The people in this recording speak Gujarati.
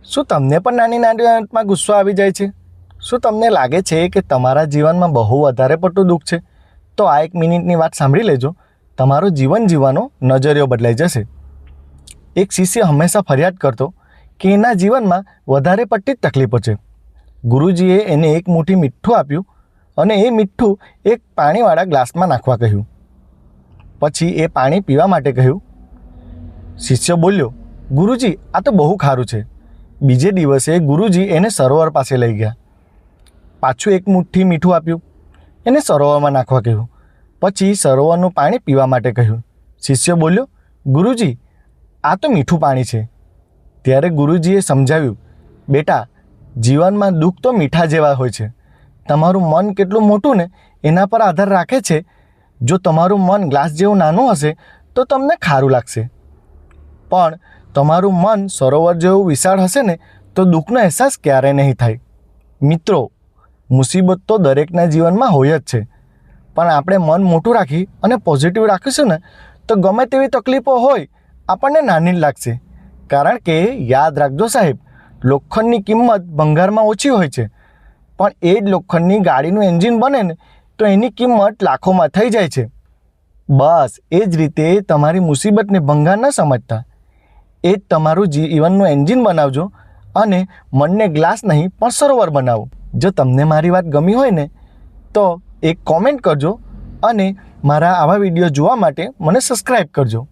શું તમને પણ નાની નાની વાતમાં ગુસ્સો આવી જાય છે? શું તમને લાગે છે કે તમારા જીવનમાં બહુ વધારે પડતું દુઃખ છે? તો આ 1 મિનિટની વાત સાંભળી લેજો. તમારું જીવન જીવવાનો નજરિયો બદલાઈ જશે. એક શિષ્ય હંમેશા ફરિયાદ કરતો કે એના જીવનમાં વધારે પડતી જ તકલીફો છે. ગુરુજીએ એને એક મુઠ્ઠી મીઠું આપ્યું અને એ મીઠું એક પાણીવાળા ગ્લાસમાં નાખવા કહ્યું. પછી એ પાણી પીવા માટે કહ્યું. શિષ્ય બોલ્યો, ગુરુજી, આ તો બહુ ખારું છે. બીજે દિવસે ગુરુજી એને સરોવર પાસે લઈ ગયા. પાછું એક મુઠ્ઠી મીઠું આપ્યું, એને સરોવરમાં નાખવા કહ્યું. પછી સરોવરનું પાણી પીવા માટે કહ્યું. શિષ્ય બોલ્યો, ગુરુજી, આ તો મીઠું પાણી છે. ત્યારે ગુરુજીએ સમજાવ્યું, બેટા, જીવનમાં દુઃખ તો મીઠા જેવા હોય છે. તમારું મન કેટલું મોટું ને એના પર આધાર રાખે છે. જો તમારું મન ગ્લાસ જેવું નાનું હશે તો તમને ખારું લાગશે, પણ તમારું મન સરોવર જેવું વિશાળ હશે ને તો દુઃખનો અહેસાસ ક્યારેય નહીં થાય. મિત્રો, મુસીબત તો દરેકના જીવનમાં હોય જ છે, પણ આપણે મન મોટું રાખી અને પોઝિટિવ રાખીશું ને તો ગમે તેવી તકલીફો હોય આપણને નાની જ લાગશે. કારણ કે યાદ રાખજો સાહેબ, લોખંડની કિંમત ભંગારમાં ઓછી હોય છે, પણ એ જ લોખંડની ગાડીનું એન્જિન બને ને તો એની કિંમત લાખોમાં થઈ જાય છે. બસ એ જ રીતે તમારી મુસીબતને ભંગાર ન સમજતા, એ જ તમારું જીવનનું એન્જિન બનાવજો અને મનને ગ્લાસ નહીં પણ સરોવર બનાવો. જો તમને મારી વાત ગમી હોય ને તો એક કોમેન્ટ કરજો અને મારા આવા વિડીયો જોવા માટે મને સબસ્ક્રાઈબ કરજો.